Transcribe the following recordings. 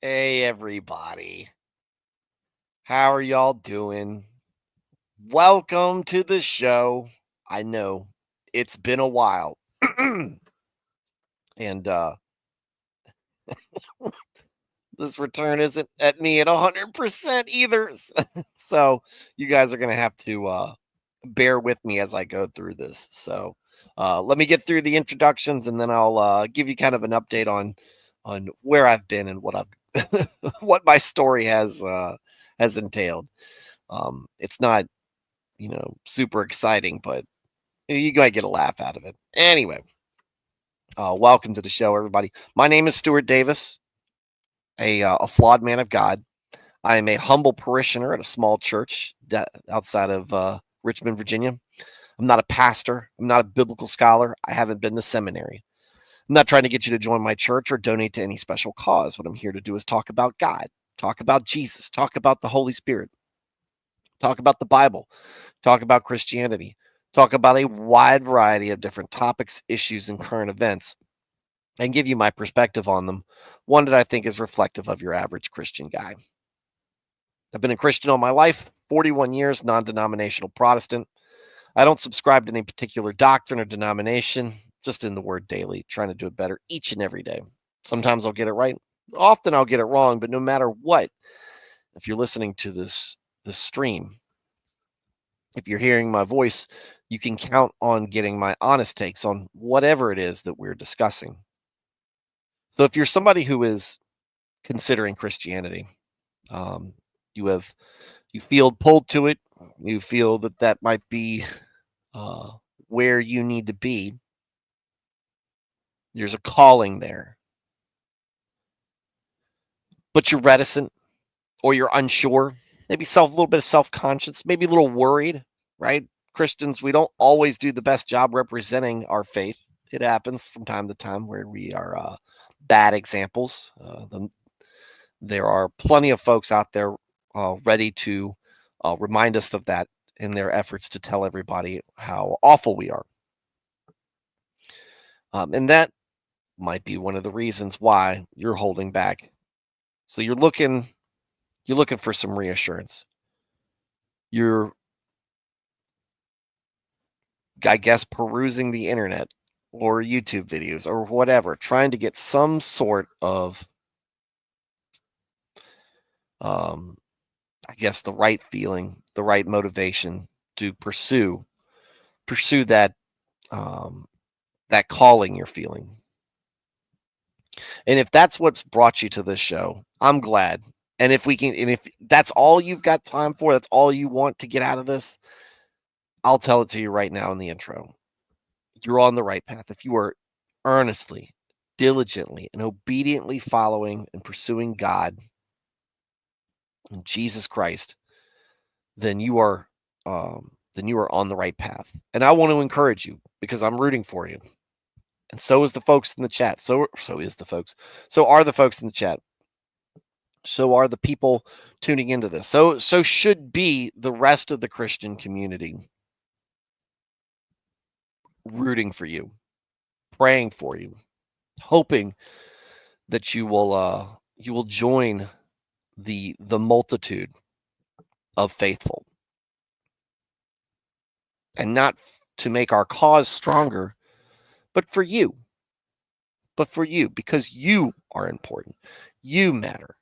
Hey, everybody. How are y'all doing? Welcome to the show. I know it's been a while. and this return isn't at me at 100% either. So you guys are going to have to bear with me as I go through this. So let me get through the introductions and then I'll give you kind of an update on where I've been and what I've what my story has entailed. It's not, super exciting, but you might get a laugh out of it. Anyway, welcome to the show, everybody. My name is Stuart Davis, a flawed man of God. I am a humble parishioner at a small church outside of Richmond, Virginia. I'm not a pastor. I'm not a biblical scholar. I haven't been to seminary. I'm not trying to get you to join my church or donate to any special cause. What I'm here to do is talk about God, talk about Jesus, talk about the Holy Spirit, talk about the Bible, talk about Christianity, talk about a wide variety of different topics, issues, and current events, and give you my perspective on them, one that I think is reflective of your average Christian guy. I've been a Christian all my life, 41 years, non denominational Protestant. I don't subscribe to any particular doctrine or denomination, just in the word daily, trying to do it better each and every day. Sometimes I'll get it right. Often I'll get it wrong, but no matter what, if you're listening to this stream, if you're hearing my voice, you can count on getting my honest takes on whatever it is that we're discussing. So if you're somebody who is considering Christianity, um, you feel pulled to it, you feel that might be uh, where you need to be. There's a calling there, but you're reticent or you're unsure, maybe a little bit of self-conscious, maybe a little worried, right? Christians, we don't always do the best job representing our faith. It happens from time to time where we are bad examples. There are plenty of folks out there ready to remind us of that in their efforts to tell everybody how awful we are. And that might be one of the reasons why you're holding back. So you're looking for some reassurance. You're, I guess, perusing the internet or YouTube videos or whatever, trying to get some sort of, I guess, the right feeling, the right motivation to pursue that that calling you're feeling. And if that's what's brought you to this show, I'm glad. And if that's all you've got time for, that's all you want to get out of this, I'll tell it to you right now in the intro. You're on the right path. If you are earnestly, diligently, and obediently following and pursuing God and Jesus Christ, then you are on the right path. And I want to encourage you because I'm rooting for you. And so is the folks in the chat. So is the folks. So are the folks in the chat. So are the people tuning into this. So should be the rest of the Christian community rooting for you, praying for you, hoping that you will join the multitude of faithful. And not to make our cause stronger, but for you. But for you, because you are important. You matter.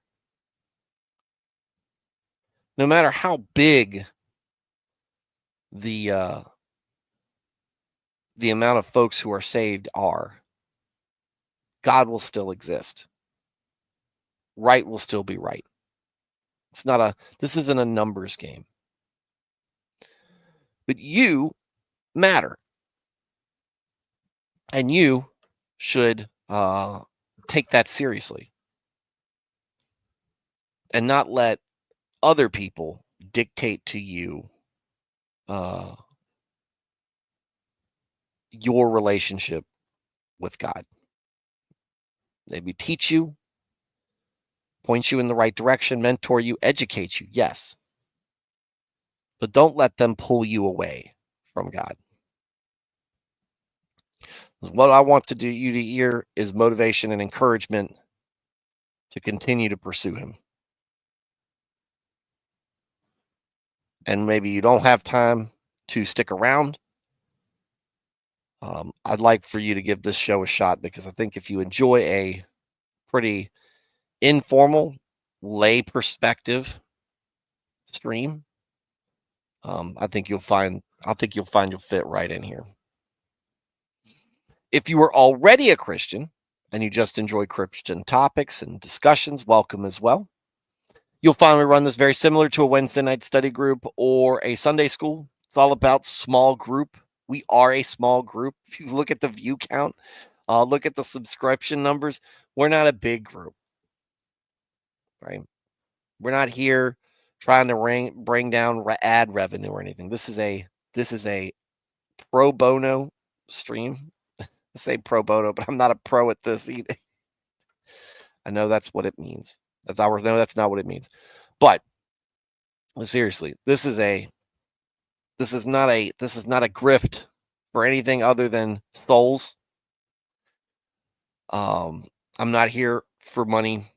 No matter how big the amount of folks who are saved are, God will still exist. Right will still be right. This isn't a numbers game. But you matter. And you should take that seriously. And not let other people dictate to you your relationship with God. Maybe teach you, point you in the right direction, mentor you, educate you, yes. But don't let them pull you away from God. What I want to do you to hear is motivation and encouragement to continue to pursue him. And maybe you don't have time to stick around. I'd like for you to give this show a shot, because I think if you enjoy a pretty informal, lay perspective stream, I think you'll find you'll fit right in here. If you are already a Christian and you just enjoy Christian topics and discussions, welcome as well. You'll find we run this very similar to a Wednesday night study group or a Sunday school. It's all about small group. We are a small group. If you look at the view count, look at the subscription numbers, we're not a big group, right? We're not here trying to bring down ad revenue or anything. This is a pro bono stream. I say pro bono, but I'm not a pro at this either. I know that's what it means. That's not what it means. But seriously, this is not a grift for anything other than souls. I'm not here for money.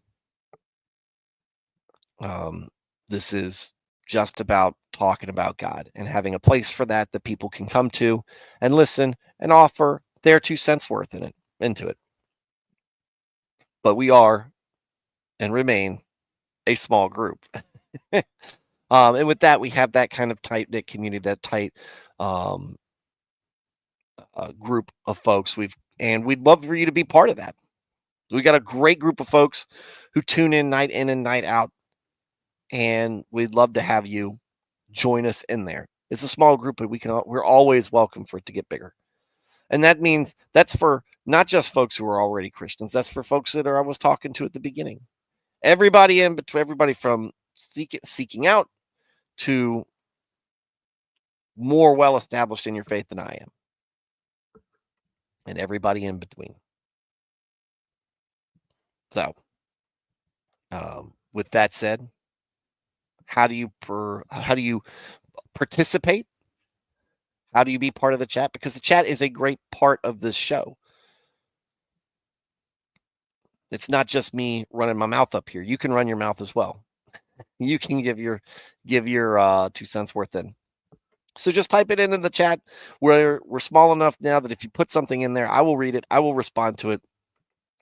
This is just about talking about God and having a place for that people can come to and listen and offer their 2 cents worth into it. But we are and remain a small group. And with that, we have that kind of tight-knit community, that tight group of folks. We'd love for you to be part of that. We got a great group of folks who tune in and night out, and we'd love to have you join us in there. It's a small group, but we're always welcome for it to get bigger. And that means that's for not just folks who are already Christians. That's for folks that I was talking to at the beginning. Everybody in between, everybody from seeking out to more well established in your faith than I am, and everybody in between. So, with that said, how do you participate? How do you be part of the chat? Because the chat is a great part of this show. It's not just me running my mouth up here. You can run your mouth as well. You can give your 2 cents worth in. So just type it into the chat. We're small enough now that if you put something in there, I will read it. I will respond to it.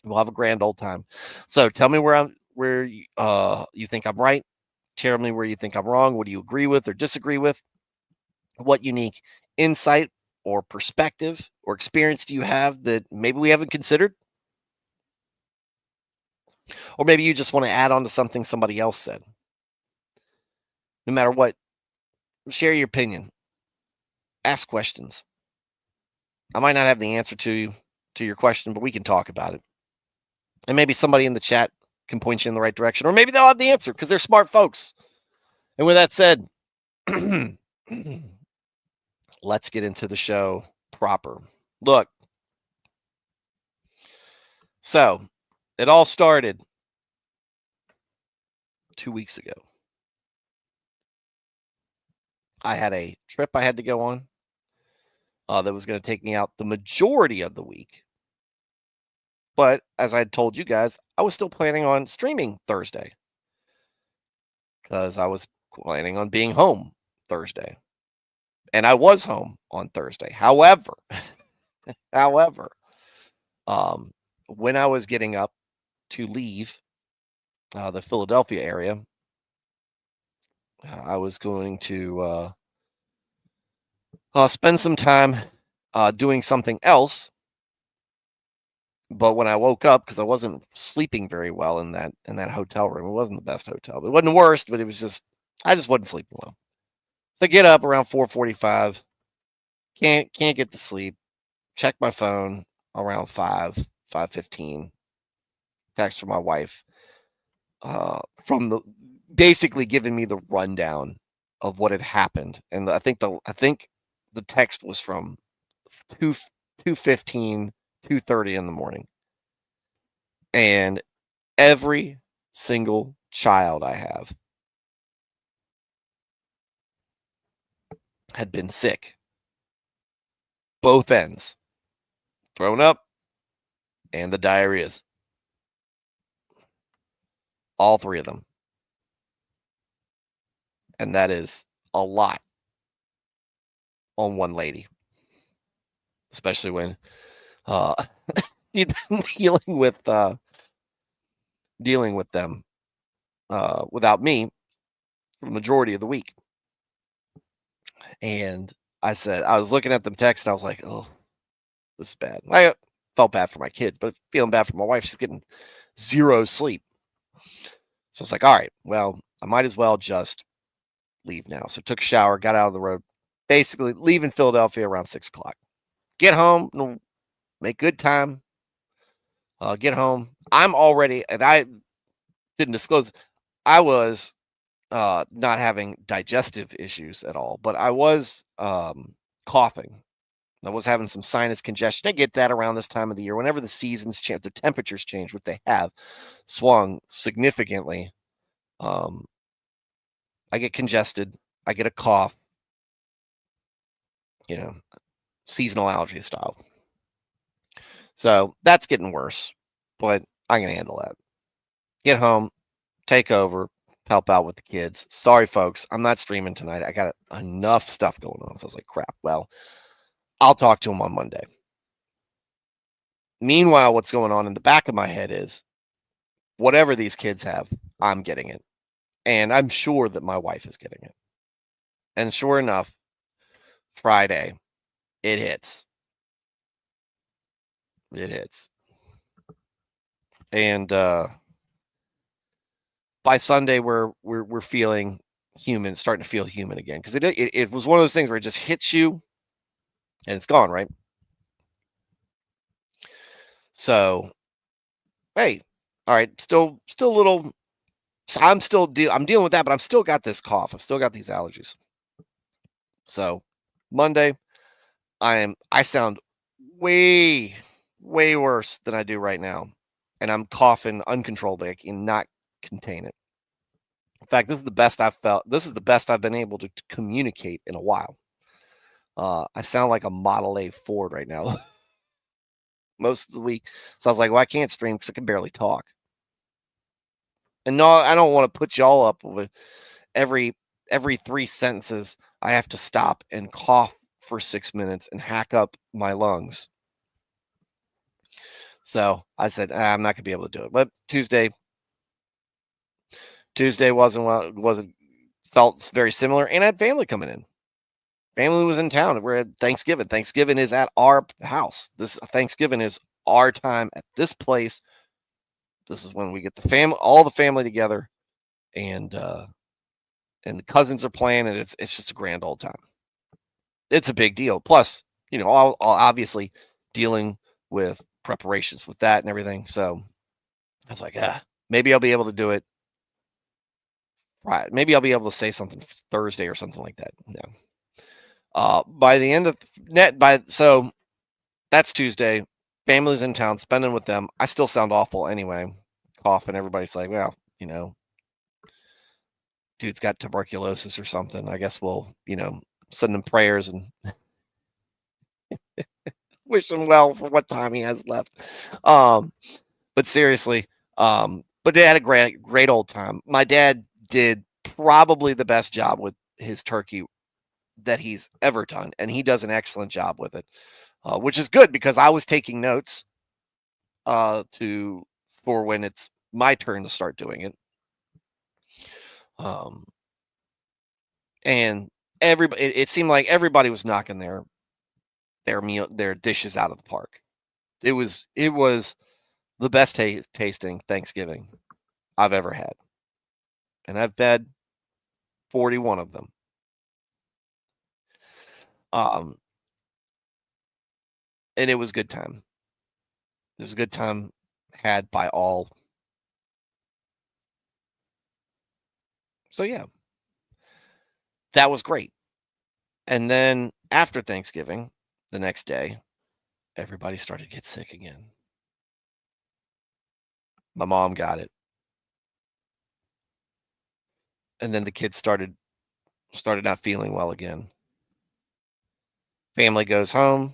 We'll have a grand old time. So tell me where you think I'm right. Tell me where you think I'm wrong. What do you agree with or disagree with? What unique insight or perspective or experience do you have that maybe we haven't considered? Or maybe you just want to add on to something somebody else said. No matter what, share your opinion. Ask questions. I might not have the answer to your question, but we can talk about it. And maybe somebody in the chat can point you in the right direction. Or maybe they'll have the answer because they're smart folks. And with that said, let's get into the show proper. Look. So, it all started 2 weeks ago. I had a trip I had to go on that was going to take me out the majority of the week. But as I told you guys, I was still planning on streaming Thursday because I was planning on being home Thursday. And I was home on Thursday. However, when I was getting up to leave the Philadelphia area, I was going to spend some time doing something else. But when I woke up, because I wasn't sleeping very well in that hotel room, it wasn't the best hotel. It wasn't the worst, but I just wasn't sleeping well. So I get up around 4:45, can't get to sleep. Check my phone around 5:15. Text from my wife, basically giving me the rundown of what had happened, and I think the text was from 2:15, 2:30 in the morning, and every single child I have had been sick, both ends, thrown up, and the diarrheas. All 3 of them. And that is a lot on one lady, especially when uh you've been dealing with them without me for the majority of the week. And I was looking at them text and I was like, oh, this is bad. I felt bad for my kids, but feeling bad for my wife. She's getting 0 sleep. So it's like, all right, well, I might as well just leave now. So took a shower, got out of the road, basically leaving Philadelphia around 6 o'clock. Get home, make good time. Get home. I'm already, and I didn't disclose, I was not having digestive issues at all, but I was coughing. I was having some sinus congestion. I get that around this time of the year. Whenever the seasons change, the temperatures change, what they have swung significantly. I get congested. I get a cough, you know, seasonal allergy style. So that's getting worse, but I can handle that. Get home, take over, help out with the kids. Sorry, folks, I'm not streaming tonight. I got enough stuff going on. So I was like, crap. Well, I'll talk to him on Monday. Meanwhile, what's going on in the back of my head is whatever these kids have, I'm getting it. And I'm sure that my wife is getting it. And sure enough, Friday, it hits. It hits. And by Sunday, we're feeling human, starting to feel human again. Because it was one of those things where it just hits you and it's gone, right? So, hey, all right, still a little. So I'm dealing with that, but I've still got this cough. I've still got these allergies. So Monday, I sound way, way worse than I do right now. And I'm coughing uncontrollably. I cannot contain it. In fact, this is the best I've felt. This is the best I've been able to communicate in a while. I sound like a Model A Ford right now most of the week. So I was like, well, I can't stream because I can barely talk. And no, I don't want to put y'all up with every 3 sentences. I have to stop and cough for 6 minutes and hack up my lungs. So I said, I'm not gonna be able to do it. But Tuesday wasn't felt very similar, and I had family coming in. Family was in town. We're at Thanksgiving. Thanksgiving is at our house. This Thanksgiving is our time at this place. This is when we get all the family together, and the cousins are playing, and it's just a grand old time. It's a big deal. Plus, all obviously dealing with preparations with that and everything. So I was like, maybe I'll be able to do it. Right. Maybe I'll be able to say something Thursday or something like that. No. By the end of so that's Tuesday. Family's in town, spending with them. I still sound awful anyway. Coughing. Everybody's like, well, dude's got tuberculosis or something. I guess we'll, send him prayers and wish him well for what time he has left. But seriously, but they had a great old time. My dad did probably the best job with his turkey that he's ever done, and he does an excellent job with it, which is good because I was taking notes for when it's my turn to start doing it. And it seemed like everybody was knocking their dishes out of the park. It was the best tasting Thanksgiving I've ever had, and I've had 41 of them. And it was a good time. It was a good time had by all. So yeah, that was great. And then after Thanksgiving, the next day, everybody started to get sick again. My mom got it. And then the kids started not feeling well again. Family goes home.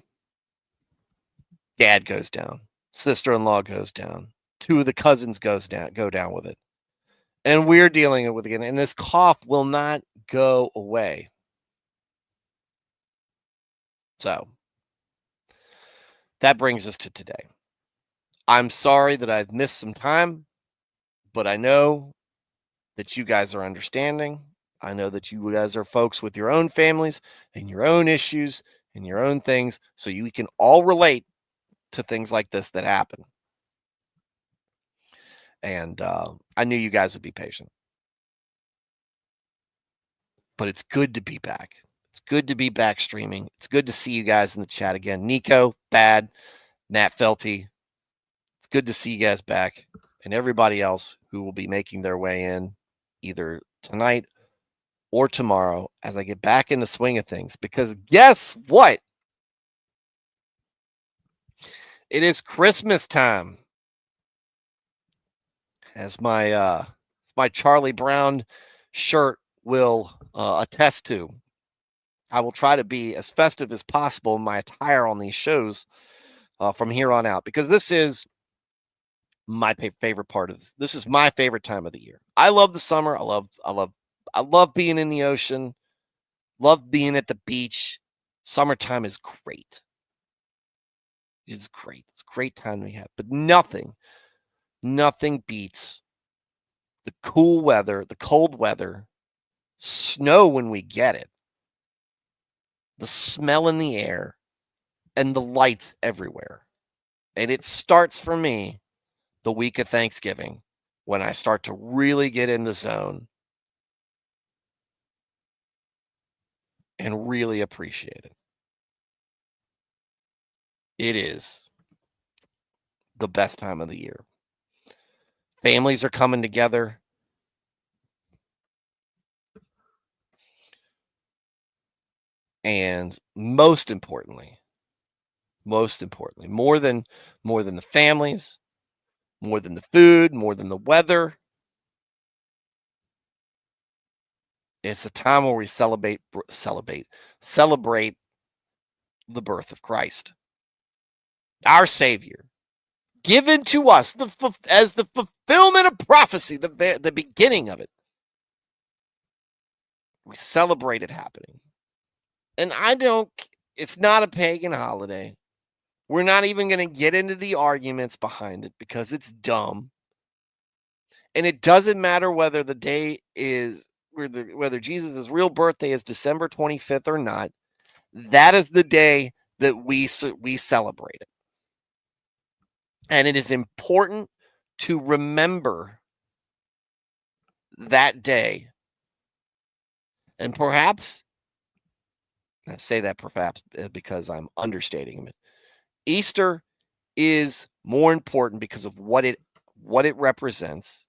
Dad goes down. Sister-in-law goes down. 2 of the cousins go down with it. And we're dealing with it again. And this cough will not go away. So that brings us to today. I'm sorry that I've missed some time, but I know that you guys are understanding. I know that you guys are folks with your own families and your own issues and your own things. So you can all relate to things like this that happen. And I knew you guys would be patient, but it's good to be back. It's good to be back streaming. It's good to see you guys in the chat again. Nico, Bad, Nat Felty. It's good to see you guys back, and everybody else who will be making their way in either tonight or tomorrow as I get back in the swing of things. Because guess what? It is Christmas time. As my Charlie Brown shirt will attest to. I will try to be as festive as possible in my attire on these shows from here on out, because this is my favorite part of this. This is my favorite time of the year. I love the summer. I love being in the ocean. Love being at the beach. Summertime is great. It's great. It's a great time we have. But nothing beats the cool weather, the cold weather, snow when we get it, the smell in the air, and the lights everywhere. And it starts for me the week of Thanksgiving when I start to really get in the zone and really appreciate it. It is the best time of the year. Families are coming together. And most importantly, more than the families, more than the food, more than the weather, it's a time where we celebrate the birth of Christ, our Savior, given to us as the fulfillment of prophecy, the beginning of it. We celebrate it happening. And it's not a pagan holiday. We're not even going to get into the arguments behind it because it's dumb. And it doesn't matter whether the day is whether Jesus' real birthday is December 25th or not. That is the day that we celebrate it. And it is important to remember that day. And perhaps, I say that perhaps because I'm understating it. Easter is more important because of what it represents.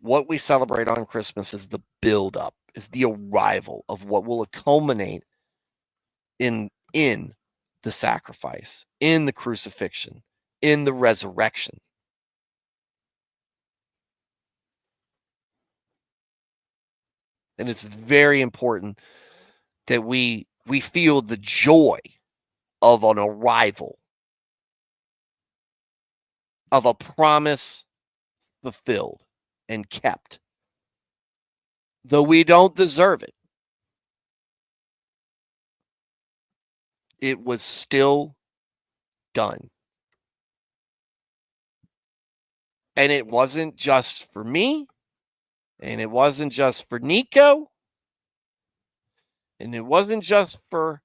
What we celebrate on Christmas is the build up, is the arrival of what will culminate in the sacrifice, in the crucifixion, in the resurrection. And it's very important that we feel the joy of an arrival, of a promise fulfilled and kept. Though we don't deserve it, it was still done. And it wasn't just for me, and it wasn't just for Nico, and it wasn't just for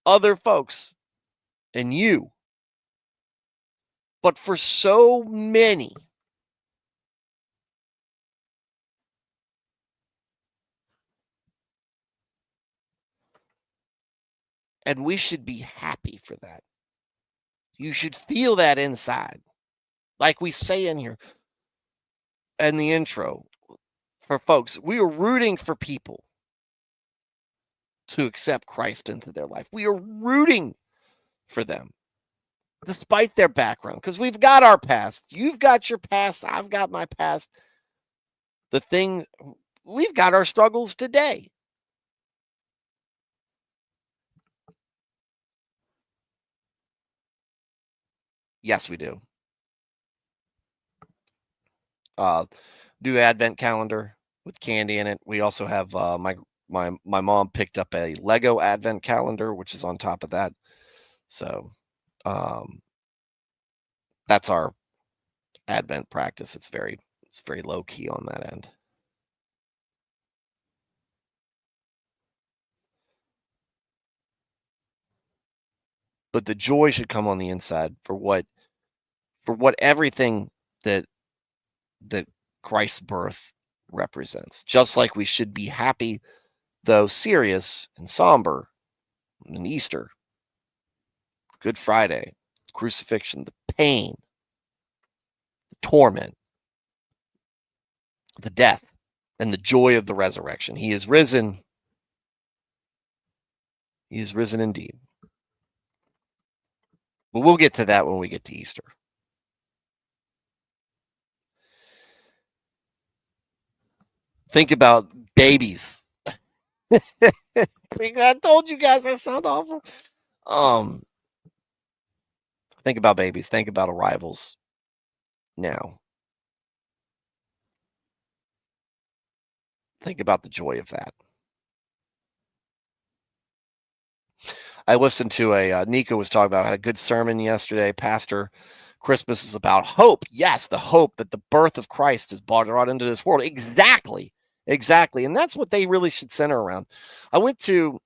other folks and you, but for so many. And we should be happy for that. You should feel that inside. Like we say in here in the intro, for folks, we are rooting for people to accept Christ into their life. We are rooting for them despite their background, because we've got our past. You've got your past. I've got my past. We've got our struggles today. Yes, we do. Uh, do advent calendar with candy in it. We also have my mom picked up a Lego advent calendar, which is on top of that. So um, that's our advent practice. It's very low key on that end. But the joy should come on the inside for what everything that that Christ's birth represents. Just like we should be happy, though serious and somber, in Easter, Good Friday, crucifixion, the pain, the torment, the death, and the joy of the resurrection. He is risen. He is risen indeed. But we'll get to that when we get to Easter. Think about babies. I told you guys that sound awful. Um, think about babies. Think about arrivals now. Think about the joy of that. I listened to Nico was talking about, had a good sermon yesterday. Pastor, Christmas is about hope. Yes, the hope that the birth of Christ is brought into this world. Exactly. Exactly. And that's what they really should center around. I went to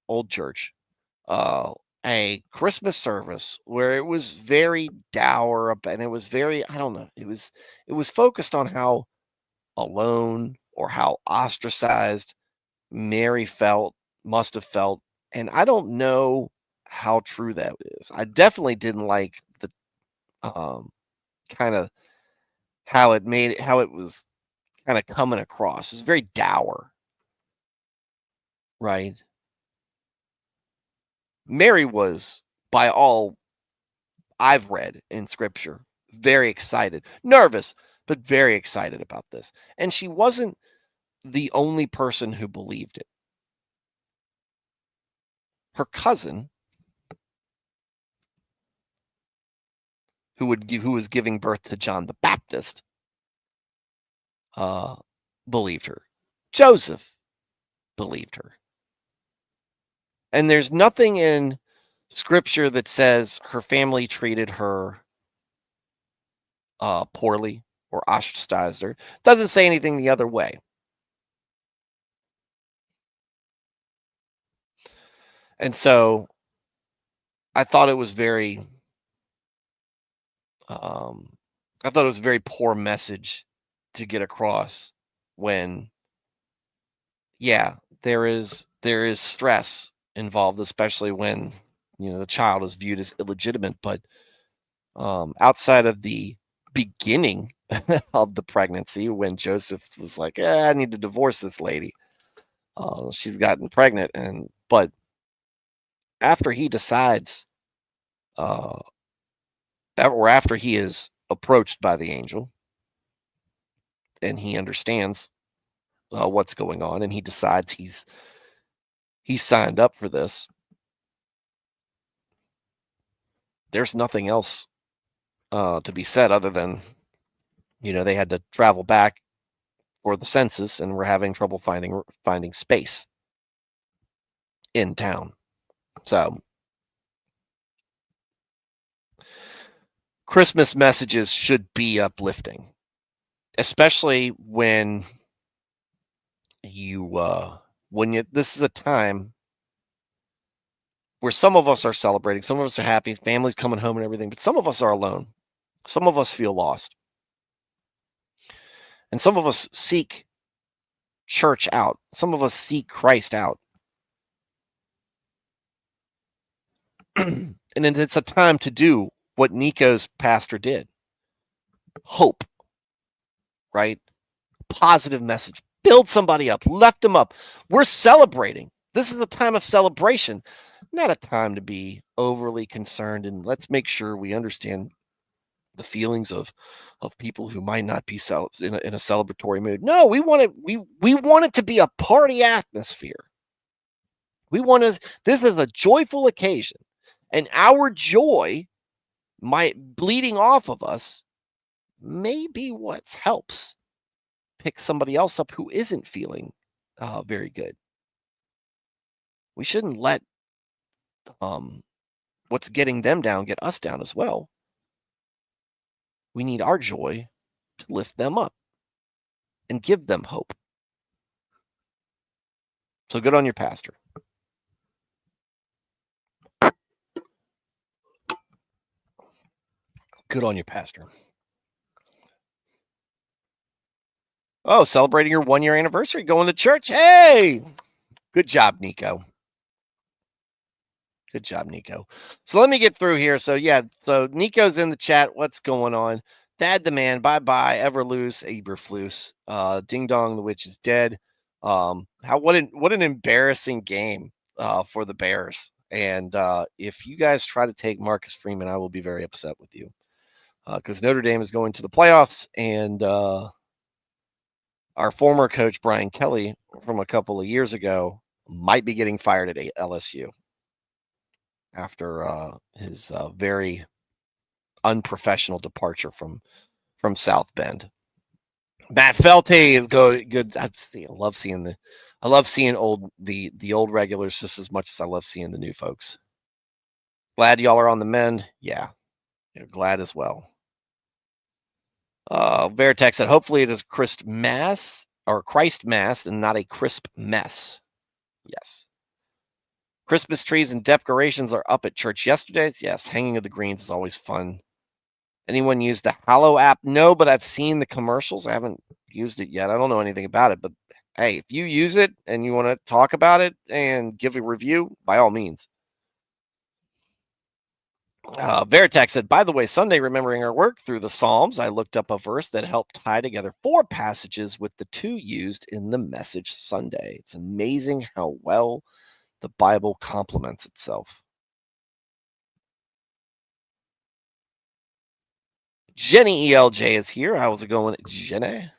Old Church, uh, a Christmas service where it was very dour and it was very, I don't know, it was focused on how alone or how ostracized Mary must have felt. And I don't know how true that is. I definitely didn't like the um, kind of how it was kind of coming across. It was very dour, right? Mary was, by all I've read in scripture, very excited, nervous, but very excited about this. And she wasn't the only person who believed it. Her cousin, who was giving birth to John the Baptist, uh, believed her. Joseph believed her. And there's nothing in scripture that says her family treated her poorly or ostracized her. Doesn't say anything the other way. And so I thought it was um, I thought it was a very poor message to get across when, yeah, there is stress involved, especially when the child is viewed as illegitimate. But outside of the beginning of the pregnancy, when Joseph was like, I need to divorce this lady. She's gotten pregnant, but after he decides, uh, or after he is approached by the angel, and he understands what's going on, and he decides he's signed up for this. There's nothing else to be said other than they had to travel back for the census, and we're having trouble finding space in town. So Christmas messages should be uplifting, especially when this is a time where some of us are celebrating, some of us are happy, families coming home and everything, but some of us are alone. Some of us feel lost. And some of us seek church out. Some of us seek Christ out. And it's a time to do what Nico's pastor did. Hope, right? Positive message. Build somebody up. Lift them up. We're celebrating. This is a time of celebration, not a time to be overly concerned. And let's make sure we understand the feelings of people who might not be in a celebratory mood. No, we want it to be a party atmosphere. This is a joyful occasion, and our joy might bleeding off of us may be what helps pick somebody else up who isn't feeling very good. We shouldn't let um, what's getting them down get us down as well. We need our joy to lift them up and give them hope. So good on your pastor. Good on your pastor. Oh, celebrating your 1 year anniversary, going to church. Hey, good job, Nico. Good job, Nico. So let me get through here. So yeah, so Nico's in the chat. What's going on? Thad the man, bye bye. Everloose, Eberflus. Ding dong, the witch is dead. What an embarrassing game for the Bears. And if you guys try to take Marcus Freeman, I will be very upset with you. Because Notre Dame is going to the playoffs, and our former coach Brian Kelly from a couple of years ago might be getting fired at LSU after his very unprofessional departure from South Bend. Matt Felty is good. I love seeing the old regulars just as much as I love seeing the new folks. Glad y'all are on the mend. Yeah, glad as well. Veritex said, hopefully it is Christ Mass and not a crisp mess. Yes. Christmas trees and decorations are up at church yesterday. Yes, hanging of the greens is always fun. Anyone use the Hallow app? No, but I've seen the commercials. I haven't used it yet. I don't know anything about it, but hey, if you use it and you want to talk about it and give a review, by all means. Veritex said, by the way, Sunday, remembering our work through the Psalms, I looked up a verse that helped tie together 4 passages with the 2 used in the message Sunday. It's amazing how well the Bible complements itself. Jenny ELJ is here. How's it going, Jenny?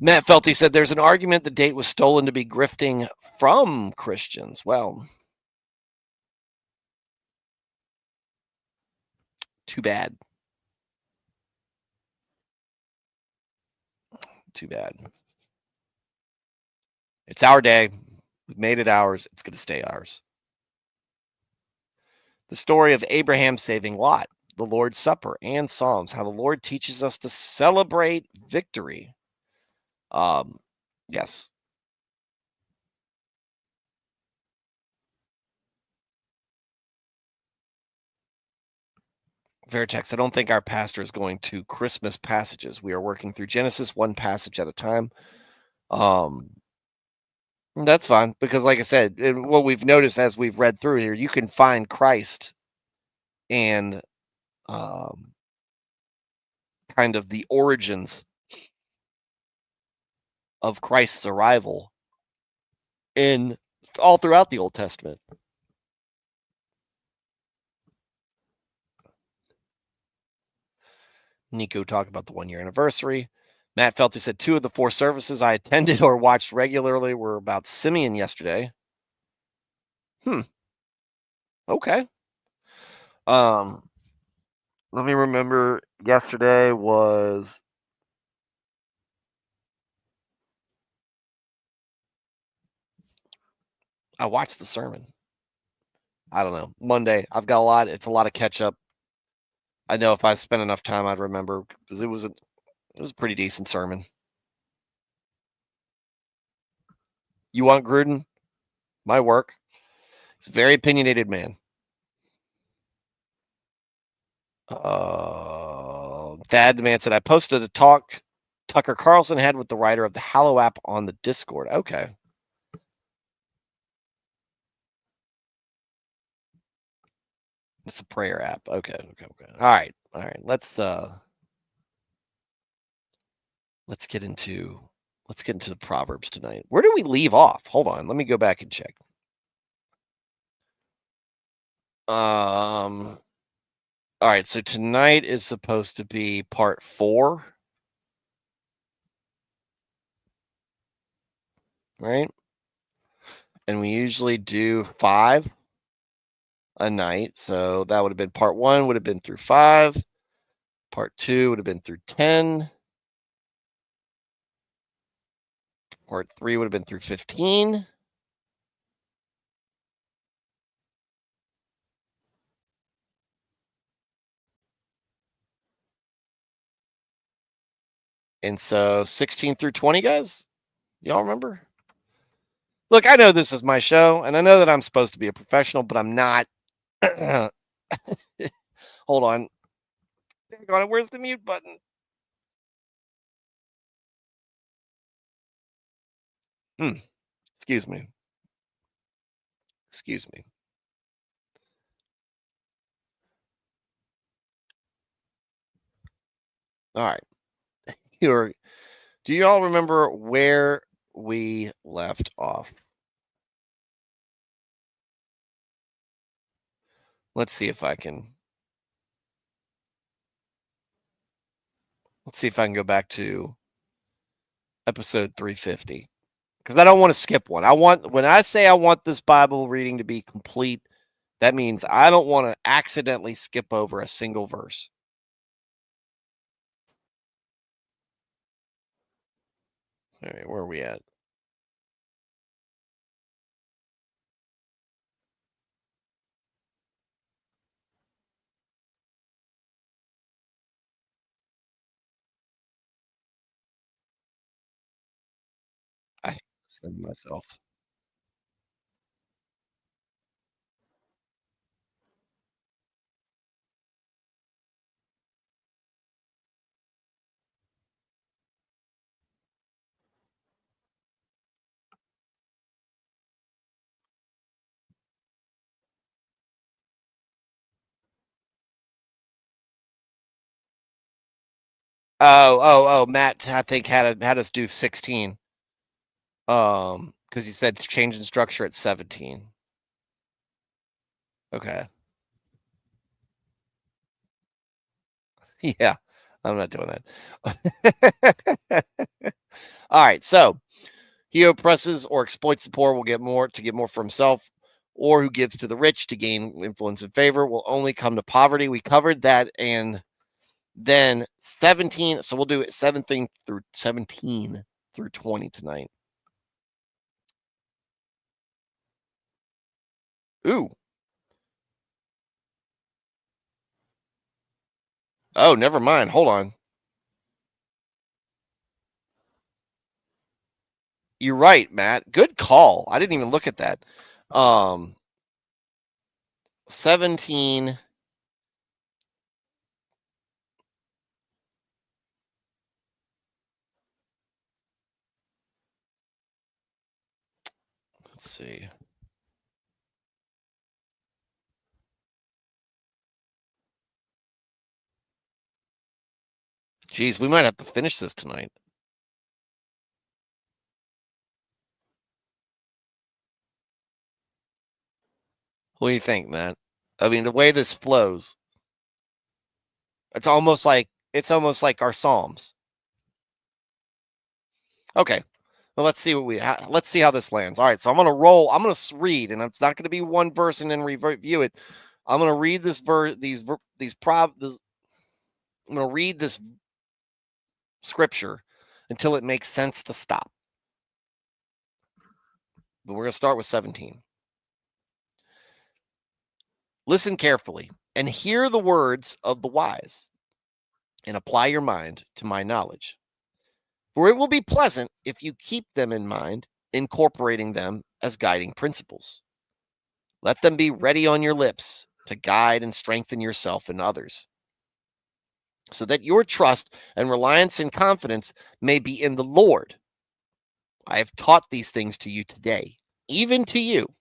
Matt Felty said there's an argument the date was stolen to be grifting from Christians. Well, too bad. Too bad. It's our day. We've made it ours. It's going to stay ours. The story of Abraham saving Lot, the Lord's Supper, and Psalms, how the Lord teaches us to celebrate victory. Yes. Veritex, I don't think our pastor is going to Christmas passages. We are working through Genesis 1 passage at a time. That's fine because, like I said, what we've noticed as we've read through here, you can find Christ and kind of the origins of Christ's arrival in all throughout the Old Testament. Nico talked about the 1 year anniversary. Matt Felty said 2 of the 4 services I attended or watched regularly were about Simeon yesterday. Okay. Let me remember. Yesterday was I watched the sermon. I don't know. Monday. I've got a lot. It's a lot of catch up. I know if I spent enough time, I'd remember because it was a pretty decent sermon. You want Gruden? My work. He's a very opinionated man. Thad the man said, I posted a talk Tucker Carlson had with the writer of the Hallow app on the Discord. Okay. It's a prayer app. Okay. All right. Let's get into the Proverbs tonight. Where do we leave off? Hold on. Let me go back and check. All right, so tonight is supposed to be part 4. Right? and we usually do 5 a night. So that would have been part 1 would have been through 5. Part 2 would have been through 10. Part 3 would have been through 15. And so 16 through 20, guys. Y'all remember? Look, I know this is my show, and I know that I'm supposed to be a professional, but I'm not. Hold on. Where's the mute button? Excuse me. Excuse me. All right. Here. Do you all remember where we left off? Let's see if I can. Let's see if I can go back to episode 350. Because I don't want to skip one. When I say I want this Bible reading to be complete, that means I don't want to accidentally skip over a single verse. All right, where are we at? I send myself. Oh! Matt, I think had us do 16. Because he said change in structure at 17. Okay. Yeah, I'm not doing that. All right, so he who oppresses or exploits the poor will get more for himself, or who gives to the rich to gain influence and favor will only come to poverty. We covered that, and then 17. So we'll do it 17 through 20 tonight. Ooh. Oh, never mind. Hold on. You're right, Matt. Good call. I didn't even look at that. 17. Let's see. Geez, we might have to finish this tonight. What do you think, Matt? I mean, the way this flows, it's almost like our Psalms. Okay. Well, let's see let's see how this lands. All right, so I'm gonna roll. I'm gonna read, and it's not gonna be one verse and then review it. I'm gonna read this verse. I'm gonna read this scripture until it makes sense to stop. But we're gonna start with 17. Listen carefully and hear the words of the wise, and apply your mind to my knowledge. For it will be pleasant if you keep them in mind, incorporating them as guiding principles. Let them be ready on your lips to guide and strengthen yourself and others, so that your trust and reliance and confidence may be in the Lord. I have taught these things to you today, even to you.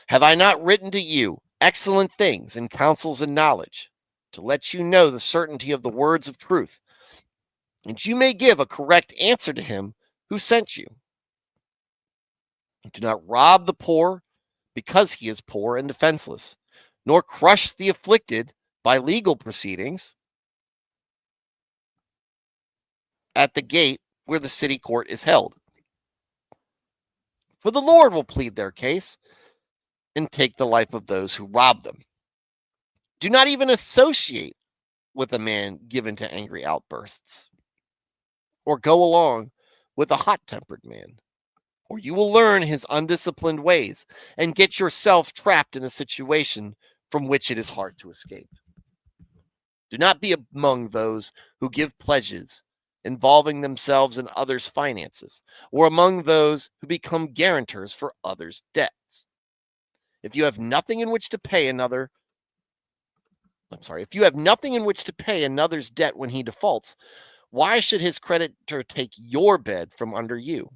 Have I not written to you excellent things and counsels and knowledge, to let you know the certainty of the words of truth, and you may give a correct answer to him who sent you? Do not rob the poor because he is poor and defenseless, nor crush the afflicted by legal proceedings at the gate where the city court is held. For the Lord will plead their case and take the life of those who rob them. Do not even associate with a man given to angry outbursts, or go along with a hot-tempered man, or you will learn his undisciplined ways and get yourself trapped in a situation from which it is hard to escape. Do not be among those who give pledges involving themselves in others' finances, or among those who become guarantors for others' debts. If you have nothing in which to pay another's debt when he defaults, why should his creditor take your bed from under you?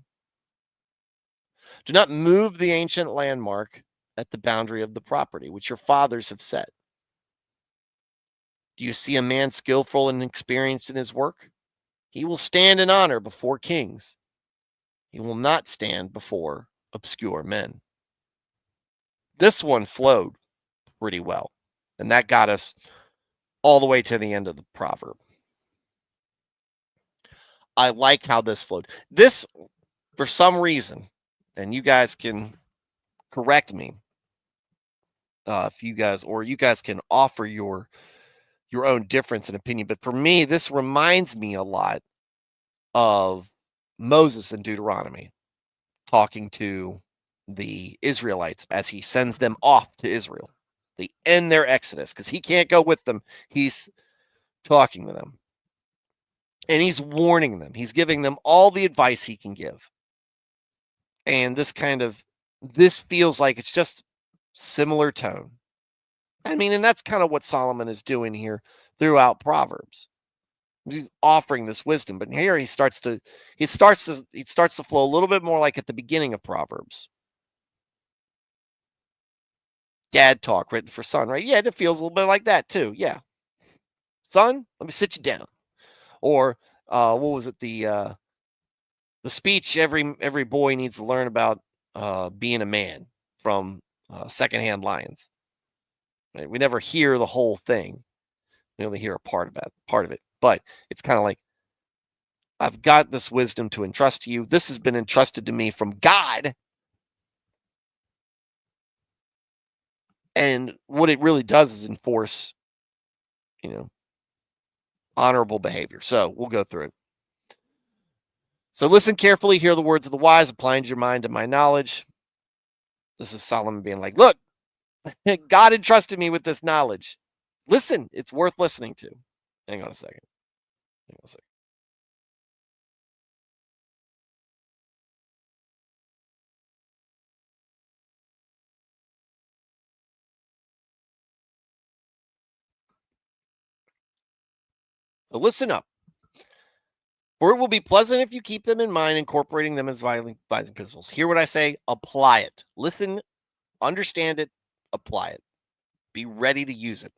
Do not move the ancient landmark at the boundary of the property, which your fathers have set. Do you see a man skillful and experienced in his work? He will stand in honor before kings. He will not stand before obscure men. This one flowed pretty well, and that got us all the way to the end of the proverb. I like how this flowed. This, for some reason, and you guys can correct me if you guys can offer your own difference in opinion. But for me, this reminds me a lot of Moses in Deuteronomy talking to the Israelites as he sends them off to Israel. They end their exodus because he can't go with them. He's talking to them. And he's warning them. He's giving them all the advice he can give. And this feels like it's just similar tone. I mean, and that's kind of what Solomon is doing here throughout Proverbs. He's offering this wisdom, but here he starts to flow a little bit more like at the beginning of Proverbs. Dad talk written for son, right? Yeah, it feels a little bit like that too. Yeah. Son, let me sit you down. Or what was it? The speech every boy needs to learn about being a man from Secondhand Lions. Right? We never hear the whole thing. We only hear a part of it. But it's kind of like, I've got this wisdom to entrust to you. This has been entrusted to me from God. And what it really does is enforce, honorable behavior. So we'll go through it. So listen carefully, hear the words of the wise, applying your mind to my knowledge. This is Solomon being like, look, God entrusted me with this knowledge. Listen, it's worth listening to. Hang on a second. So listen up. For it will be pleasant if you keep them in mind, incorporating them as advising principles. Hear what I say, apply it. Listen, understand it, apply it. Be ready to use it.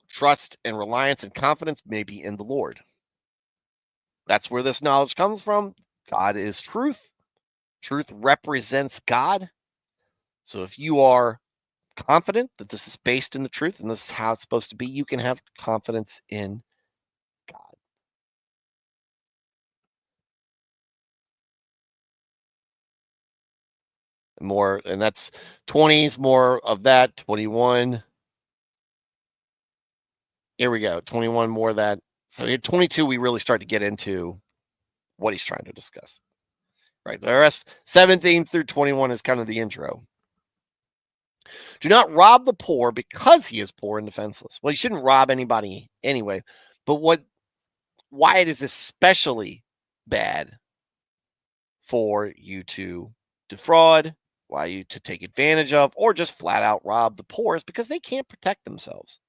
Trust and reliance and confidence may be in the Lord. That's where this knowledge comes from. God is truth. Truth represents God. So if you are confident that this is based in the truth and this is how it's supposed to be, you can have confidence in God. More, and that's 20s, more of that. 21. Here we go. 21, more of that. So here, 22, we really start to get into what he's trying to discuss. Right. The rest, 17 through 21, is kind of the intro. Do not rob the poor because he is poor and defenseless. Well, you shouldn't rob anybody anyway. But why it is especially bad for you to defraud, why you to take advantage of, or just flat out rob the poor is because they can't protect themselves.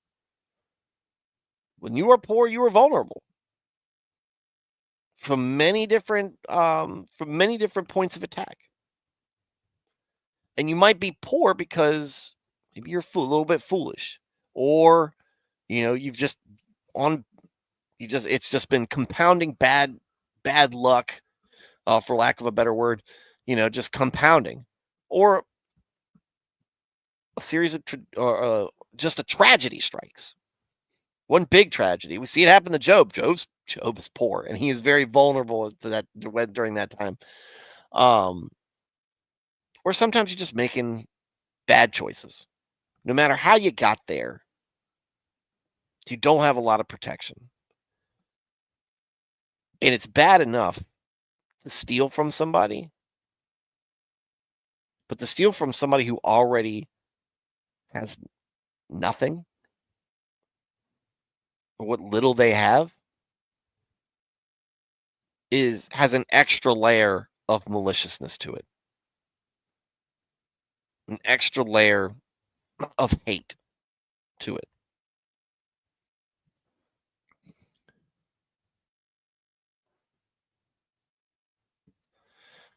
When you are poor, you are vulnerable from many different points of attack. And you might be poor because maybe you're a little bit foolish, or it's just been compounding bad luck, for lack of a better word, just compounding, or a series of just a tragedy strikes. One big tragedy. We see it happen to Job. Job's Job is poor, and he is very vulnerable to that during that time. Um, or sometimes you're just making bad choices. No matter how you got there, you don't have a lot of protection. And it's bad enough to steal from somebody, but to steal from somebody who already has nothing, or what little they have, has an extra layer of maliciousness to it, an extra layer of hate to it.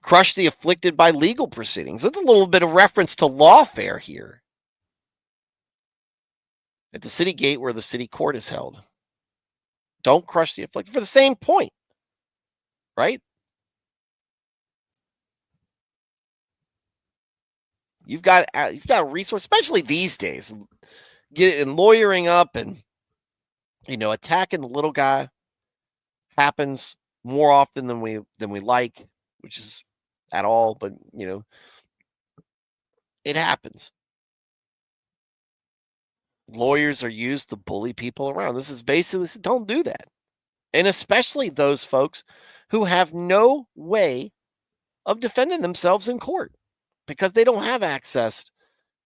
Crush the afflicted by legal proceedings. That's a little bit of reference to lawfare here. At the city gate where the city court is held. Don't crush the afflicted for the same point, right? You've got a resource, especially these days. Get it and lawyering up and attacking the little guy happens more often than we like, which is at all, but it happens. Lawyers are used to bully people around. This is basically, don't do that. And especially those folks who have no way of defending themselves in court because they don't have access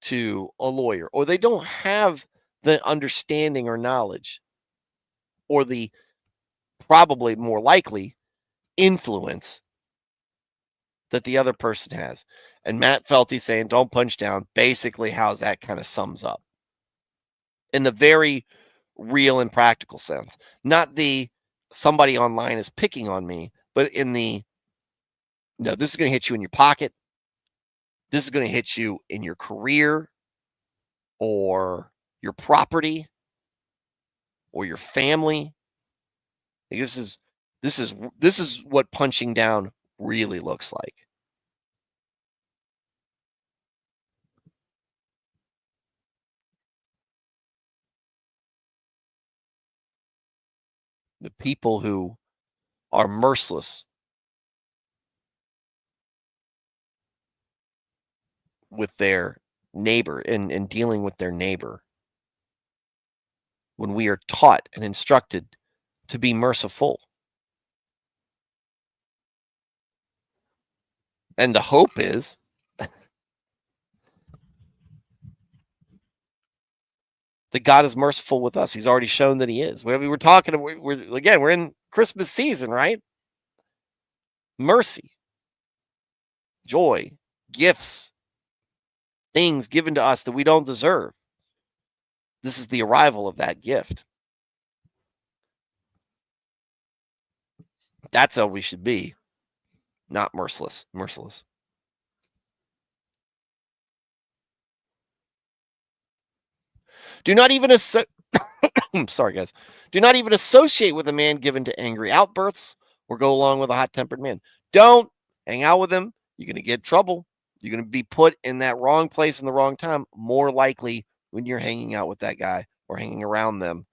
to a lawyer, or they don't have the understanding or knowledge, or the probably more likely influence that the other person has. And Matt Felty saying, don't punch down, basically how that kind of sums up in the very real and practical sense. Not the somebody online is picking on me, but in the, no, this is going to hit you in your pocket. This is going to hit you in your career or your property or your family. This is what punching down really looks like. The people who are merciless with their neighbor and dealing with their neighbor, when we are taught and instructed to be merciful. And the hope is that God is merciful with us. He's already shown that he is. We're talking, we're in Christmas season, right? Mercy, joy, gifts, things given to us that we don't deserve. This is the arrival of that gift. That's how we should be, not merciless. Do not even sorry guys. Do not even associate with a man given to angry outbursts or go along with a hot-tempered man. Don't hang out with him. You're going to get in trouble. You're going to be put in that wrong place in the wrong time, more likely when you're hanging out with that guy or hanging around them,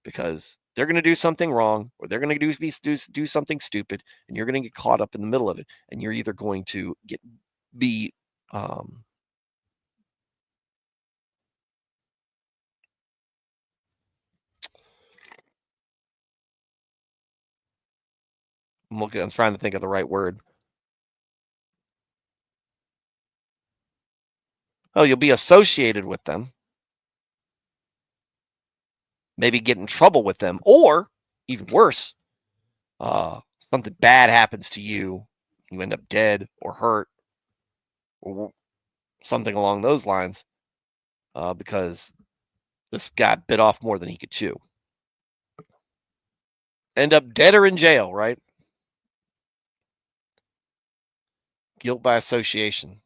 because they're going to do something wrong, or they're going to do something stupid, and you're going to get caught up in the middle of it, and you're either going to be I'm trying to think of the right word. Oh, you'll be associated with them. Maybe get in trouble with them, or even worse, something bad happens to you. You end up dead or hurt or something along those lines because this guy bit off more than he could chew. End up dead or in jail, right? Guilt by association.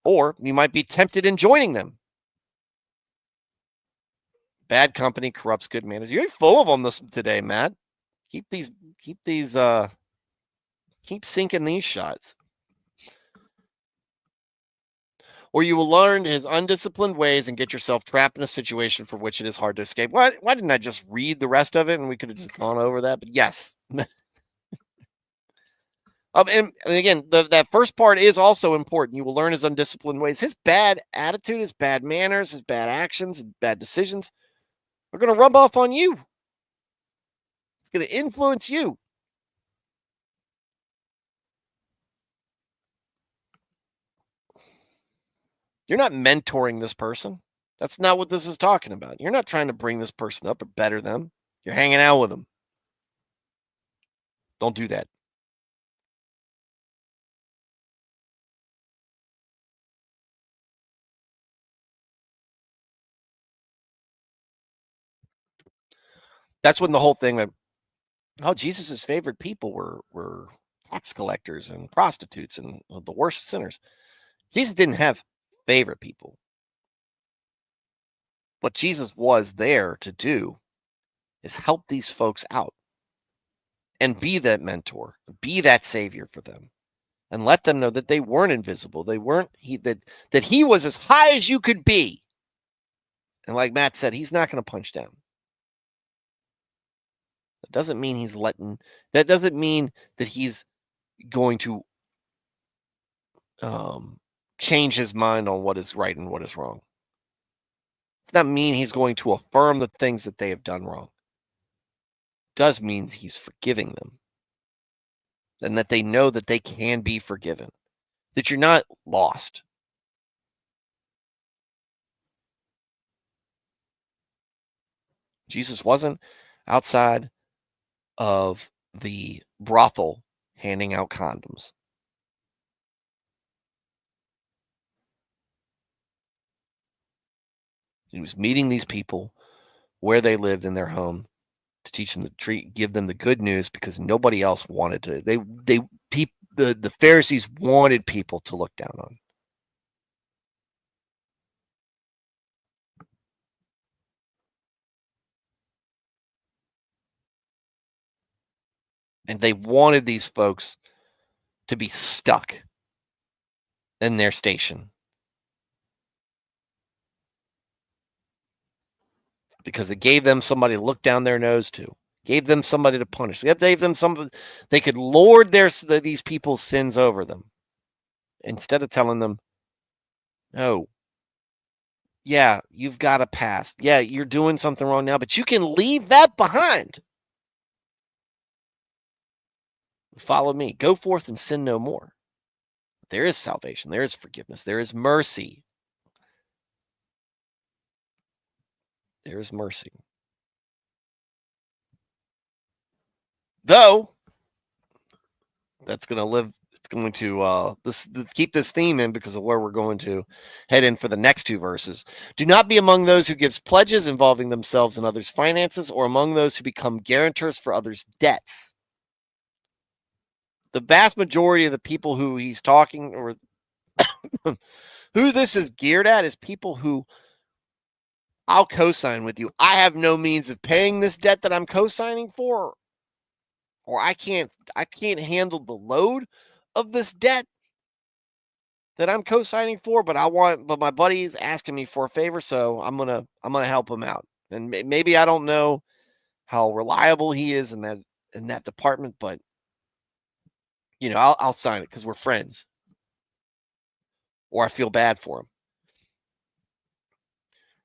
Or you might be tempted in joining them. Bad company corrupts good manners. You're full of them today, Matt. Keep sinking these shots. or you will learn his undisciplined ways and get yourself trapped in a situation for which it is hard to escape. Why didn't I just read the rest of it and we could have just gone over that? But yes. And again, that first part is also important. You will learn his undisciplined ways. His bad attitude, his bad manners, his bad actions, and bad decisions are going to rub off on you. It's going to influence you. You're not mentoring this person. That's not what this is talking about. You're not trying to bring this person up or better them. You're hanging out with them. Don't do that. That's when the whole thing of, oh, Jesus's favorite people were tax collectors and prostitutes and the worst sinners. Jesus didn't have favorite people. What Jesus was there to do is help these folks out and be that mentor, be that savior for them, and let them know that they weren't invisible. They weren't that he was as high as you could be. And like Matt said, he's not going to punch down. That doesn't mean that doesn't mean that he's going to change his mind on what is right and what is wrong. Does not mean he's going to affirm the things that they have done wrong. It does mean he's forgiving them and that they know that they can be forgiven, that you're not lost. Jesus wasn't outside of the brothel handing out condoms. He was meeting these people where they lived in their home to teach them give them the good news because nobody else wanted to. The Pharisees wanted people to look down on. And they wanted these folks to be stuck in their station because it gave them somebody to look down their nose to, gave them somebody to punish. It gave them somebody they could lord these people's sins over them instead of telling them, no, yeah, you've got a past. Yeah, you're doing something wrong now, but you can leave that behind. Follow me. Go forth and sin no more. There is salvation. There is forgiveness. There is mercy. There is mercy. Though, that's going to live. It's going to keep this theme in because of where we're going to head in for the next two verses. Do not be among those who gives pledges involving themselves and others' finances, or among those who become guarantors for others' debts. The vast majority of the people who he's talking or who this is geared at is people who I'll co-sign with you. I have no means of paying this debt that I'm co-signing for, or I can't handle the load of this debt that I'm co-signing for, but my buddy's asking me for a favor, so I'm going to help him out. And maybe I don't know how reliable he is in that department, but I'll sign it cuz we're friends. Or I feel bad for him.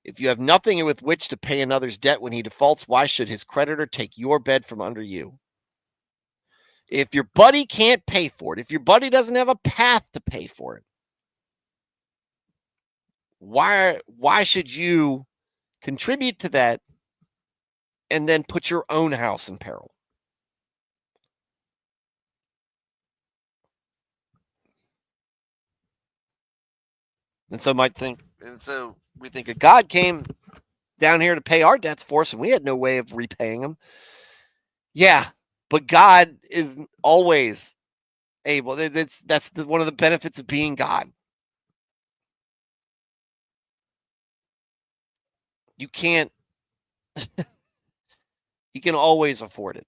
If you have nothing with which to pay another's debt when he defaults, why should his creditor take your bed from under you? If your buddy can't pay for it, if your buddy doesn't have a path to pay for it, why should you contribute to that and then put your own house in peril? And so we think if God came down here to pay our debts for us and we had no way of repaying them. Yeah, but God is always able. That's one of the benefits of being God. You can't. He can always afford it.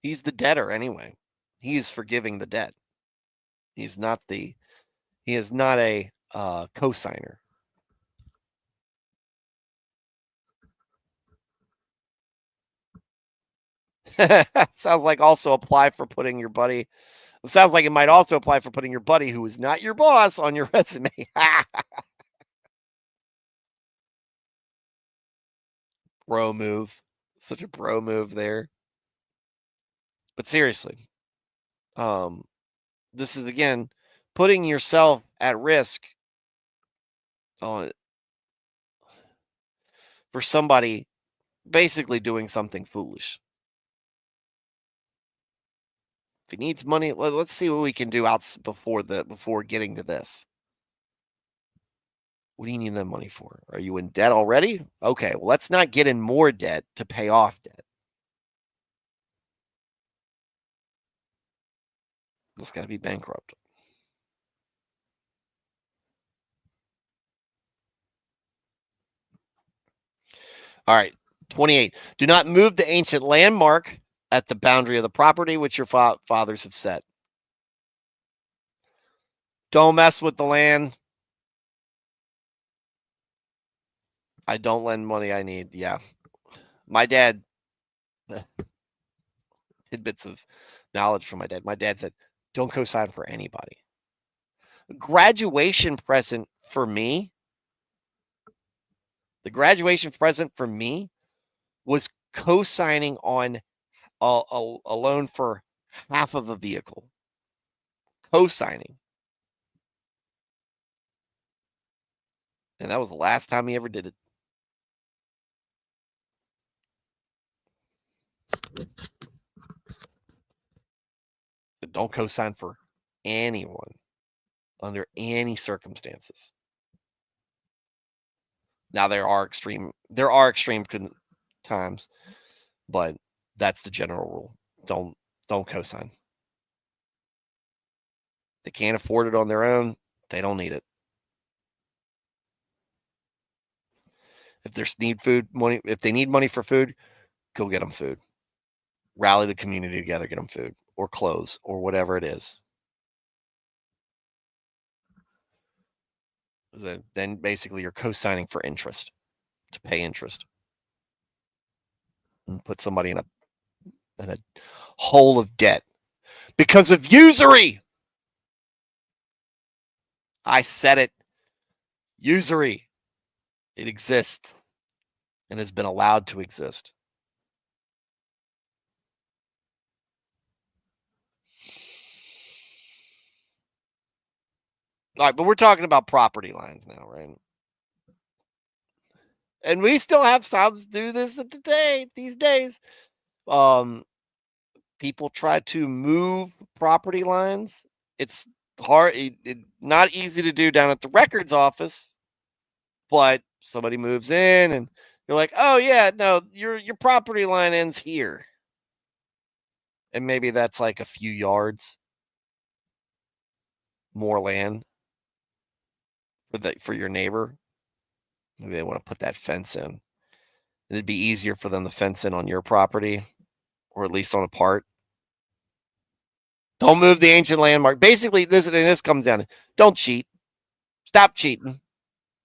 He's the debtor anyway. He is forgiving the debt. He's not the he is not a cosigner. Sounds like also apply for putting your buddy. It sounds like it might also apply for putting your buddy who is not your boss on your resume. Bro move. Such a bro move there. But seriously, um, this is again putting yourself at risk on for somebody basically doing something foolish. If he needs money, let's see what we can do before getting to this. What do you need that money for? Are you in debt already? Okay, well, let's not get in more debt to pay off debt. It's got to be bankrupt. All right, 28. Do not move the ancient landmark at the boundary of the property which your fathers have set. Don't mess with the land. I don't lend money I need. Yeah. My dad, tidbits of knowledge from my dad. My dad said, don't co-sign for anybody. Graduation present for me, the graduation present for me was co-signing on a loan for half of a vehicle. Co-signing. And that was the last time he ever did it. So don't co-sign for anyone under any circumstances. Now there are extreme times, but that's the general rule. Don't co-sign. They can't afford it on their own. They don't need it. If there's if they need money for food, go get them food. Rally the community together, get them food or clothes or whatever it is. Then basically you're co-signing for interest, to pay interest, and put somebody in a hole of debt because of usury. I said it. Usury. It exists and has been allowed to exist. All right, but we're talking about property lines now, right? And we still have some do this these days. Um, People try to move property lines. It's hard, not easy to do down at the records office, but somebody moves in and you're like, oh yeah, no, your property line ends here. And maybe that's like a few yards more land for your neighbor. Maybe they want to put that fence in. It'd be easier for them to fence in on your property, or at least on a part. Don't move the ancient landmark. Basically, this comes down to don't cheat. Stop cheating.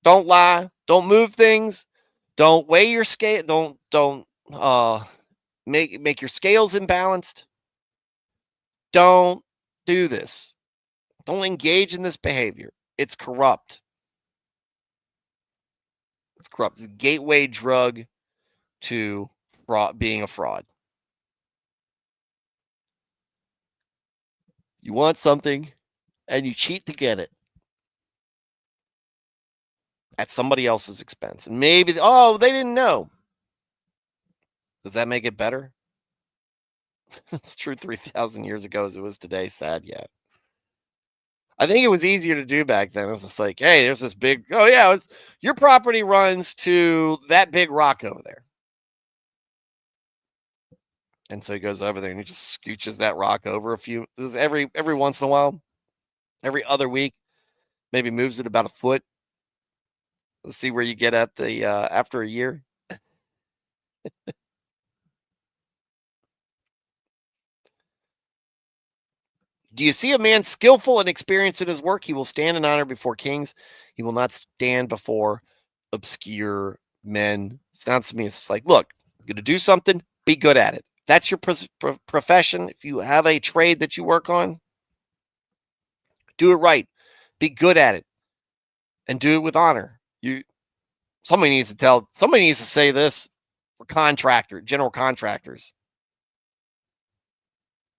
Don't lie. Don't move things. Don't weigh your scale. Don't make your scales imbalanced. Don't do this. Don't engage in this behavior. It's corrupt. It's corrupt. It's a gateway drug to being a fraud. You want something and you cheat to get it at somebody else's expense. And maybe, they didn't know. Does that make it better? It's true 3,000 years ago as it was today. Sad, yeah. I think it was easier to do back then. It was just like, hey, there's this big, your property runs to that big rock over there. And so he goes over there and he just scooches that rock over this is every once in a while, every other week, maybe moves it about a foot. Let's see where you get at the after a year. Do you see a man skillful and experienced in his work? He will stand in honor before kings. He will not stand before obscure men. Sounds to me, it's like, look, you're going to do something, be good at it. That's your profession. If you have a trade that you work on, do it right. Be good at it and do it with honor. Somebody needs to say this for general contractors,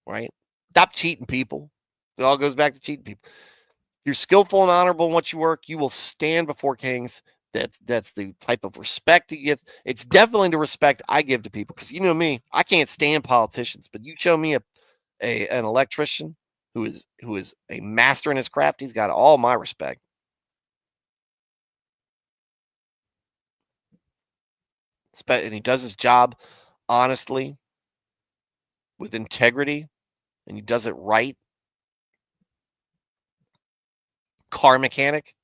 right? Stop cheating people. It all goes back to cheating people. If you're skillful and honorable in what you work, you will stand before kings. That's the type of respect he gets. It's definitely the respect I give to people, because you know me, I can't stand politicians. But you show me an electrician who is a master in his craft, he's got all my respect. And he does his job honestly, with integrity, and he does it right. Car mechanic,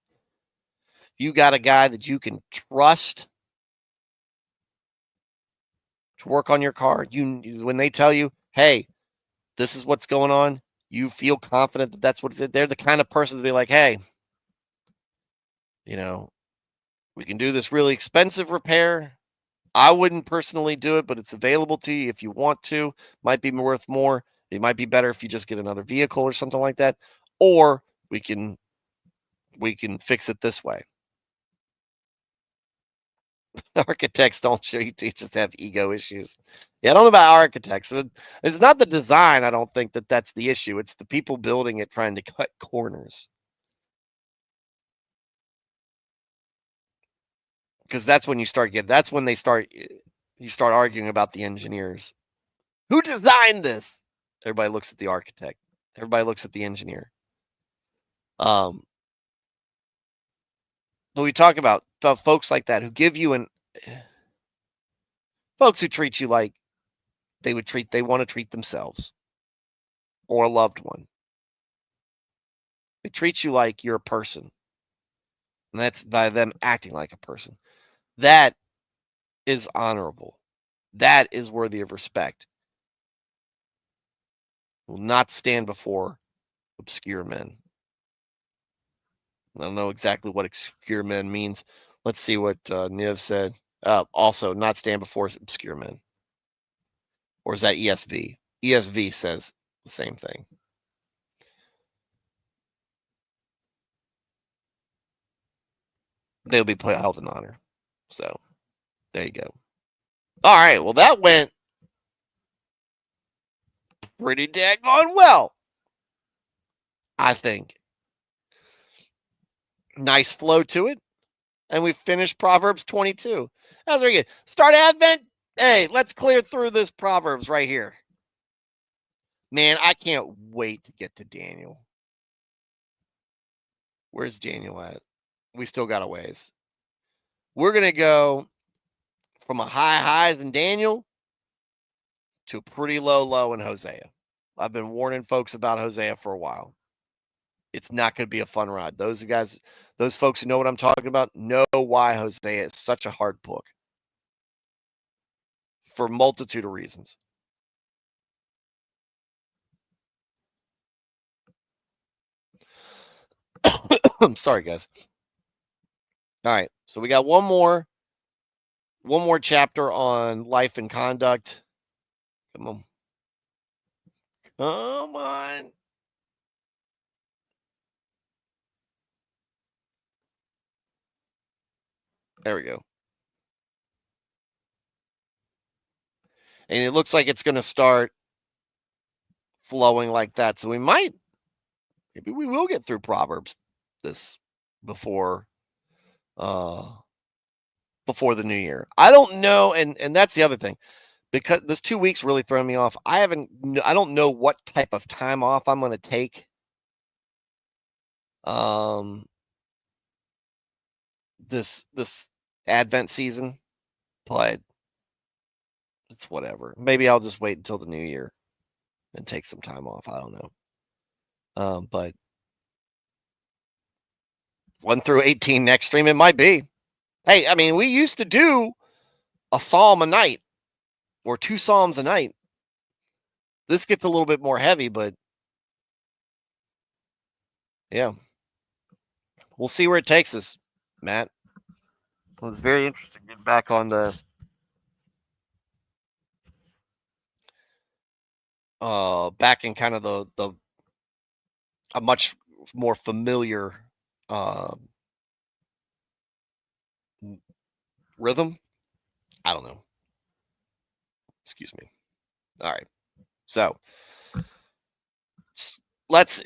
you got a guy that you can trust to work on your car. When they tell you, hey, this is what's going on, you feel confident that that's what it's. They're the kind of person to be like, hey, we can do this really expensive repair. I wouldn't personally do it, but it's available to you if you want to. Might be worth more. It might be better if you just get another vehicle or something like that. Or we can fix it this way. Architects don't show you to just have ego issues. Yeah, I don't know about architects. It's not the design. I don't think that's the issue. It's the people building it trying to cut corners. Because that's when you start arguing about the engineers. Who designed this? Everybody looks at the architect. Everybody looks at the engineer. But we talk about folks like that who give you folks who treat you like they want to treat themselves or a loved one. They treat you like you're a person. And that's by them acting like a person. That is honorable. That is worthy of respect. Will not stand before obscure men. I don't know exactly what obscure men means. Let's see what Niv said. Also, not stand before obscure men. Or is that ESV? ESV says the same thing. They'll be held in honor. So, there you go. All right. Well, that went pretty daggone well, I think. Nice flow to it. And we finished Proverbs 22. That's very good. Start Advent. Hey, let's clear through this Proverbs right here. Man, I can't wait to get to Daniel. Where's Daniel at? We still got a ways. We're going to go from a highs in Daniel to a pretty low in Hosea. I've been warning folks about Hosea for a while. It's not going to be a fun ride. Those folks who know what I'm talking about know why Hosea is such a hard book. For a multitude of reasons. I'm sorry, guys. All right. So we got one more chapter on life and conduct. Come on. Come on. There we go. And it looks like it's going to start flowing like that. So maybe we will get through Proverbs this before the new year. I don't know. And that's the other thing, because this 2 weeks really thrown me off. I don't know what type of time off I'm going to take. This Advent season, but it's whatever. Maybe I'll just wait until the new year and take some time off. I don't know. But 1 through 18 next stream, it might be. Hey, I mean, we used to do a psalm a night or 2 psalms a night. This gets a little bit more heavy, but Yeah. We'll see where it takes us, Matt. Well, it's very interesting getting back on the back in kind of the a much more familiar uh rhythm. I don't know. Excuse me. All right. So let's.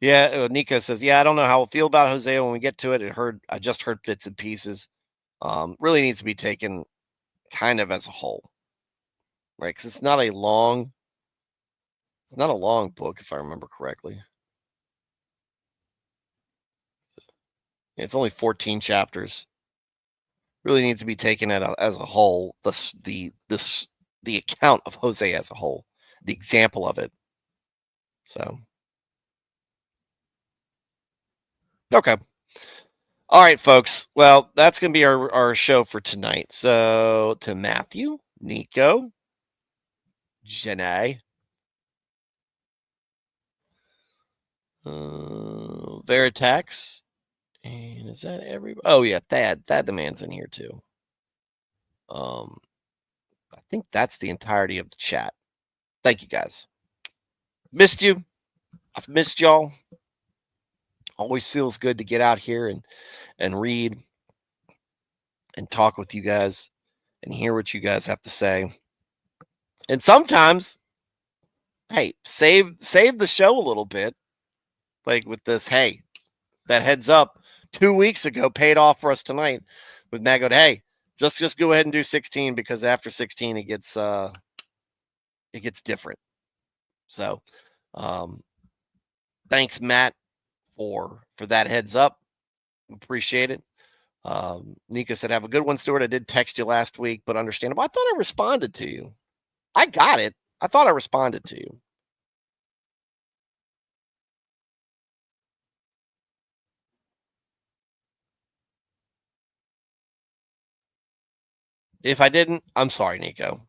Yeah, Nico says, yeah, I don't know how I feel about Hosea when we get to it. I just heard bits and pieces. Really needs to be taken kind of as a whole, right? Because it's not a long book, if I remember correctly. It's only 14 chapters. Really needs to be taken as a whole. The account of Hosea as a whole, the example of it. So, okay. All right, folks. Well, that's going to be our show for tonight. So, to Matthew, Nico, Janae, Veritex, and is that everybody? Oh yeah, Thad the man's in here too. I think that's the entirety of the chat. Thank you guys. Missed you. I've missed y'all. Always feels good to get out here and read and talk with you guys and hear what you guys have to say. And sometimes, hey, save the show a little bit. Like with this, hey, that heads up 2 weeks ago paid off for us tonight with Matt going, hey, just go ahead and do 16 because after 16 it gets different. So thanks, Matt, for that heads up. Appreciate it. Nico said, have a good one, Stuart. I did text you last week, but understandable. I thought I responded to you. I got it. I thought I responded to you. If I didn't, I'm sorry, Nico.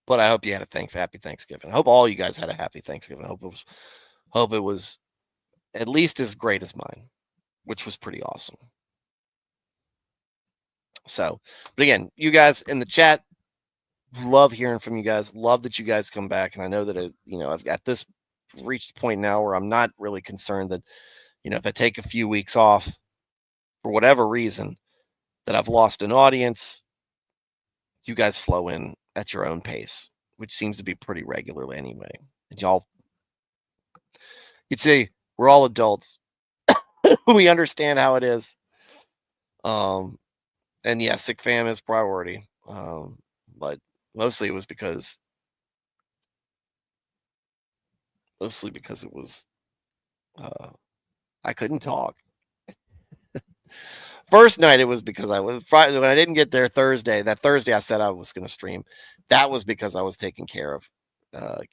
But I hope you had a happy Thanksgiving. I hope all you guys had a happy Thanksgiving. I hope it was at least as great as mine, which was pretty awesome. So, but again, you guys in the chat, love hearing from you guys. Love that you guys come back. And I know that, I've got this reached the point now where I'm not really concerned that, if I take a few weeks off for whatever reason, that I've lost an audience. You guys flow in at your own pace, which seems to be pretty regularly anyway. And you'd say we're all adults. We understand how it is. And yes, sick fam is priority. But mostly it was because it was I couldn't talk. First night it was because I was Friday when I didn't get there Thursday. That Thursday I said I was going to stream. That was because I was taking care of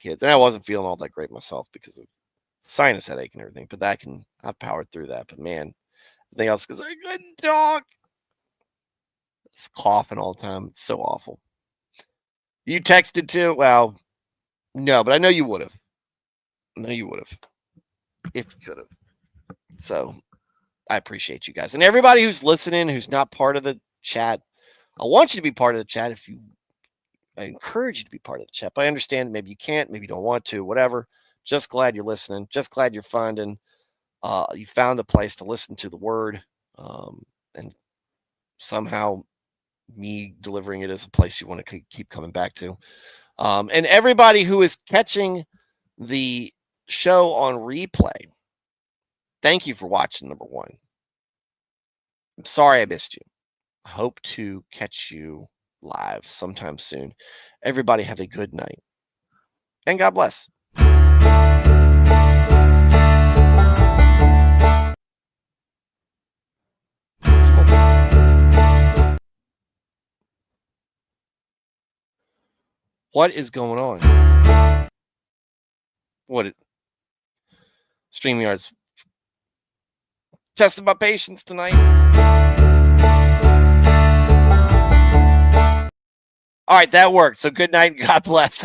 kids, and I wasn't feeling all that great myself because of sinus headache and everything. But I powered through that. But man, everything else because I couldn't talk. It's coughing all the time. It's so awful. You texted too? Well, no, but I know you would have. I know you would have if you could have. So I appreciate you guys. And everybody who's listening, who's not part of the chat, I want you to be part of the chat. I encourage you to be part of the chat. But I understand maybe you can't, maybe you don't want to, whatever. Just glad you're listening. Just glad you're finding, you found a place to listen to the word. And somehow me delivering it is a place you want to keep coming back to. And everybody who is catching the show on replay, thank you for watching, number one. I'm sorry I missed you. I hope to catch you live sometime soon. Everybody have a good night. And God bless. What is going on? What is StreamYard's testing my patience tonight? All right, that worked. So good night and God bless.